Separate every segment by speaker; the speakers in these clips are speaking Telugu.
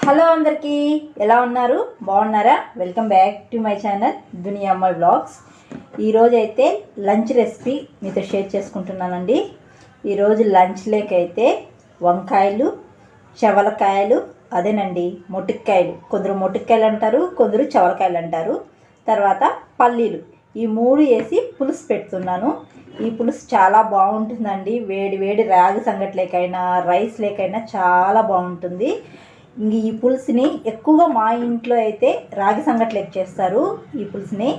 Speaker 1: హలో అందరికీ, ఎలా ఉన్నారు? బాగున్నారా? Welcome back to my channel దునియా అమ్మాయి బ్లాగ్స్. ఈరోజు అయితే లంచ్ రెసిపీ మీతో షేర్ చేసుకుంటున్నానండి. ఈరోజు లంచ్ లేకైతే వంకాయలు, చవలకాయలు, అదేనండి మొటిక్కాయలు, కొందరు మొటిక్కాయలు అంటారు, కొందరు చవలకాయలు అంటారు. తర్వాత పల్లీలు, ఈ మూడు వేసి పులుసు పెడుతున్నాను. ఈ పులుసు చాలా బాగుంటుందండి. వేడి వేడి రాగి సంగట్లేకైనా రైస్ లేకైనా చాలా బాగుంటుంది. ఇంక ఈ పులుసుని ఎక్కువగా మా ఇంట్లో అయితే రాగి సంగట్లేక చేస్తారు. ఈ పులుసుని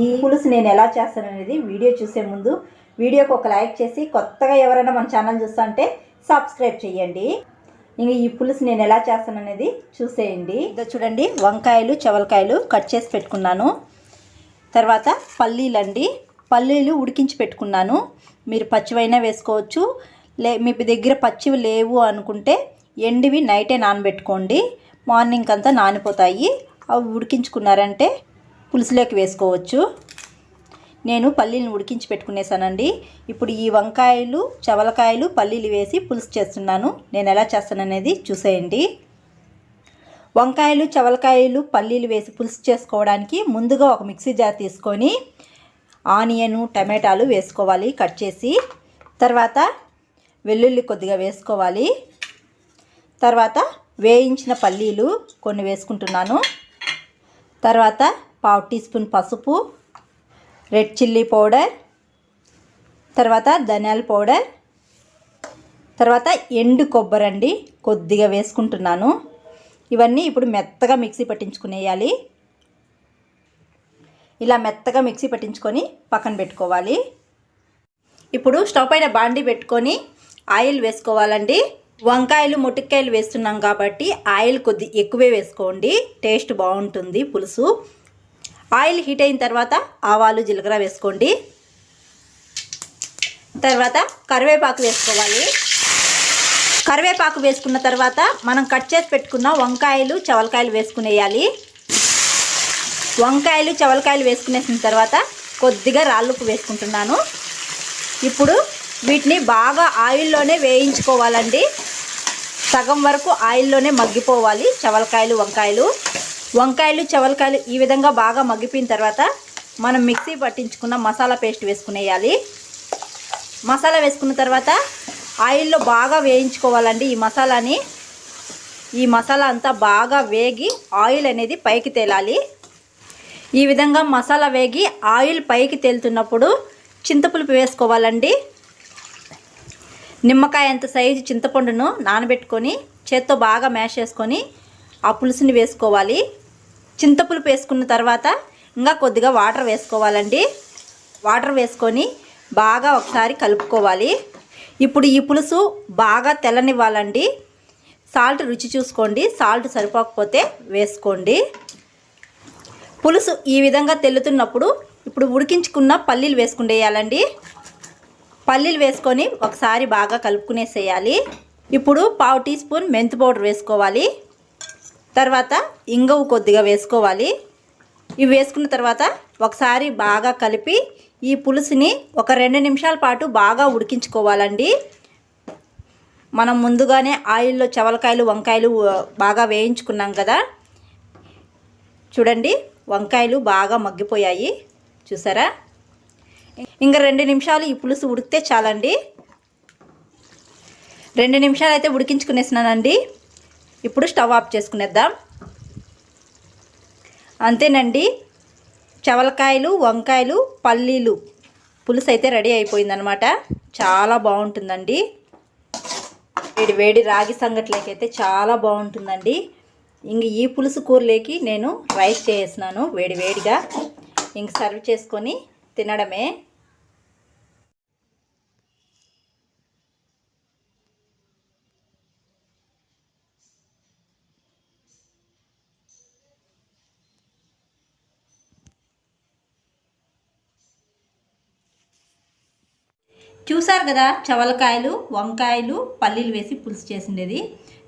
Speaker 1: ఈ పులుసు నేను ఎలా చేస్తాను అనేది వీడియో చూసే ముందు వీడియోకి ఒక లైక్ చేసి, కొత్తగా ఎవరైనా మన ఛానల్ చూస్తుంటే సబ్స్క్రైబ్ చేయండి. ఇంక ఈ పులుసు నేను ఎలా చేస్తాను అనేది చూసేయండి. ఇదో చూడండి, వంకాయలు చవలకాయలు కట్ చేసి పెట్టుకున్నాను. తర్వాత పల్లీలు ఉడికించి పెట్టుకున్నాను. మీరు పచ్చివైనా వేసుకోవచ్చు, మీ దగ్గర పచ్చివి లేవు అనుకుంటే ఎండివి నైటే నానబెట్టుకోండి. మార్నింగ్ అంతా నానిపోతాయి. అవి ఉడికించుకున్నారంటే పులుసులోకి వేసుకోవచ్చు. నేను పల్లీలను ఉడికించి పెట్టుకునేసానండి. ఇప్పుడు ఈ వంకాయలు చవలకాయలు పల్లీలు వేసి పులుసు చేస్తున్నాను. నేను ఎలా చేస్తాననేది చూసేయండి. వంకాయలు చవలకాయలు పల్లీలు వేసి పులుసు చేసుకోవడానికి ముందుగా ఒక మిక్సీ జార్ తీసుకొని ఆనియను టమాటాలు వేసుకోవాలి కట్ చేసి. తర్వాత వెల్లుల్లి కొద్దిగా వేసుకోవాలి. తర్వాత వేయించిన పల్లీలు కొన్ని వేసుకుంటున్నాను. తర్వాత 1/2 టీ స్పూన్ పసుపు, రెడ్ చిల్లీ పౌడర్, తర్వాత ధనియాల పౌడర్, తర్వాత ఎండు కొబ్బరి కొద్దిగా వేసుకుంటున్నాను. ఇవన్నీ ఇప్పుడు మెత్తగా మిక్సీ పట్టించుకునేయాలి. ఇలా మెత్తగా మిక్సీ పట్టించుకొని పక్కన పెట్టుకోవాలి. ఇప్పుడు స్టవ్ పైన బాండీ పెట్టుకొని ఆయిల్ వేసుకోవాలండి. వంకాయలు మొటిక్కాయలు వేస్తున్నాం కాబట్టి ఆయిల్ కొద్ది ఎక్కువే వేసుకోండి, టేస్ట్ బాగుంటుంది పులుసు. ఆయిల్ హీట్ అయిన తర్వాత ఆవాలు జీలకర్ర వేసుకోండి. తర్వాత కరివేపాకు వేసుకోవాలి. కరివేపాకు వేసుకున్న తర్వాత మనం కట్ చేసి పెట్టుకున్న వంకాయలు చవలకాయలు వేసుకునేయాలి. వంకాయలు చవలకాయలు వేసుకునేసిన తర్వాత కొద్దిగా రాళ్ళుప్పు వేసుకుంటున్నాను. ఇప్పుడు వీటిని బాగా ఆయిల్లోనే వేయించుకోవాలండి. సగం వరకు ఆయిల్లోనే మగ్గిపోవాలి వంకాయలు చవలకాయలు ఈ విధంగా బాగా మగ్గిపోయిన తర్వాత మనం మిక్సీ పట్టించుకున్న మసాలా పేస్ట్ వేసుకునేయాలి. మసాలా వేసుకున్న తర్వాత ఆయిల్లో బాగా వేయించుకోవాలండి ఈ మసాలా అంతా బాగా వేగి ఆయిల్ అనేది పైకి తేలాలి. ఈ విధంగా మసాలా వేగి ఆయిల్ పైకి తేలుతున్నప్పుడు చింతపులుపు వేసుకోవాలండి. నిమ్మకాయ అంత సైజు చింతపండును నానబెట్టుకొని చేత్తో బాగా మ్యాష్ చేసుకొని ఆ పులుసుని వేసుకోవాలి. చింతపులుపు వేసుకున్న తర్వాత ఇంకా కొద్దిగా వాటర్ వేసుకోవాలండి. వాటర్ వేసుకొని బాగా ఒకసారి కలుపుకోవాలి. ఇప్పుడు ఈ పులుసు బాగా తెల్లనివ్వాలండి. సాల్ట్ రుచి చూసుకోండి, సాల్ట్ సరిపోకపోతే వేసుకోండి. పులుసు ఈ విధంగా తెల్లుతున్నప్పుడు ఇప్పుడు ఉడికించుకున్న పల్లీలు వేసుకునేయాలండి. పల్లీలు వేసుకొని ఒకసారి బాగా కలుపుకునేసేయాలి. ఇప్పుడు 1/2 టీ స్పూన్ మెంతి పౌడర్ వేసుకోవాలి. తర్వాత ఇంగువ కొద్దిగా వేసుకోవాలి. ఇవి వేసుకున్న తర్వాత ఒకసారి బాగా కలిపి ఈ పులుసుని ఒక 2 నిమిషాల పాటు బాగా ఉడికించుకోవాలండి. మనం ముందుగానే ఆయిల్లో చవలకాయలు వంకాయలు బాగా వేయించుకున్నాం కదా. చూడండి, వంకాయలు బాగా మగ్గిపోయాయి, చూసారా? ఇంకా 2 నిమిషాలు ఈ పులుసు ఉడికితే చాలండి. 2 నిమిషాలు అయితే ఉడికించుకునేసినానండి. ఇప్పుడు స్టవ్ ఆఫ్ చేసుకునేద్దాం. అంతేనండి, చవలకాయలు వంకాయలు పల్లీలు పులుసు అయితే రెడీ అయిపోయిందనమాట. చాలా బాగుంటుందండి. వేడి వేడి రాగి సంగట్లేకైతే చాలా బాగుంటుందండి. ఇంక ఈ పులుసు కూరలేకి నేను రైస్ చేసినాను వేడి వేడిగా. ఇంక సర్వ్ చేసుకొని తినడమే. చూసారు కదా, చవలకాయలు వంకాయలు పల్లీలు వేసి పులుసు చేసిండేది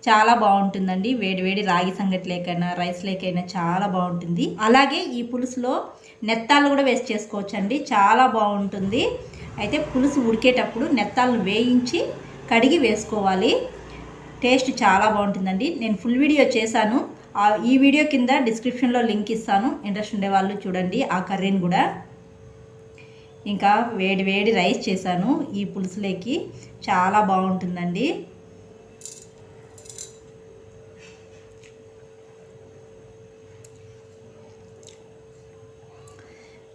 Speaker 1: చాలా బాగుంటుందండి. వేడి వేడి రాగి సంగట్లేకైనా రైస్ లేకైనా చాలా బాగుంటుంది. అలాగే ఈ పులుసులో నెత్తాలు కూడా వేసి చేసుకోవచ్చండి, చాలా బాగుంటుంది. అయితే పులుసు ఉడికేటప్పుడు నెత్తాలను వేయించి కడిగి వేసుకోవాలి. టేస్ట్ చాలా బాగుంటుందండి. నేను ఫుల్ వీడియో చేశాను. ఈ వీడియో కింద డిస్క్రిప్షన్లో లింక్ ఇస్తాను. ఇంట్రెస్ట్ ఉండే వాళ్ళు చూడండి ఆ కర్రీని కూడా. ఇంకా వేడి వేడి రైస్ చేశాను ఈ పులుసులోకి, చాలా బాగుంటుందండి.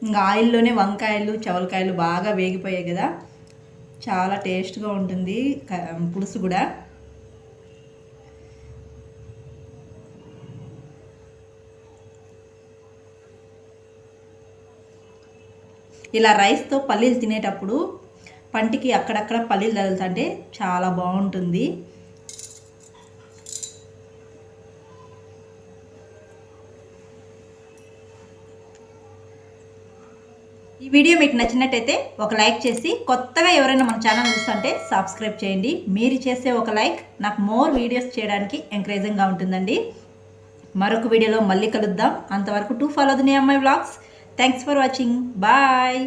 Speaker 1: ఇంకా ఆయిల్లోనే వంకాయలు చవలకాయలు బాగా వేగిపోయాయి కదా, చాలా టేస్ట్గా ఉంటుంది పులుసు కూడా. ఇలా రైస్తో పల్లీలు తినేటప్పుడు పంటికి అక్కడక్కడ పల్లీలు తగులుతుంటే చాలా బాగుంటుంది. ఈ వీడియో మీకు నచ్చినట్టయితే ఒక లైక్ చేసి, కొత్తగా ఎవరైనా మన ఛానల్ చూస్తుంటే సబ్స్క్రైబ్ చేయండి. మీరు చేసే ఒక లైక్ నాకు మోర్ వీడియోస్ చేయడానికి ఎంకరేజింగ్గా ఉంటుందండి. మరొక వీడియోలో మళ్ళీ కలుద్దాం. అంతవరకు to follow Duniya Ammayi vlogs. Thanks for watching. Bye.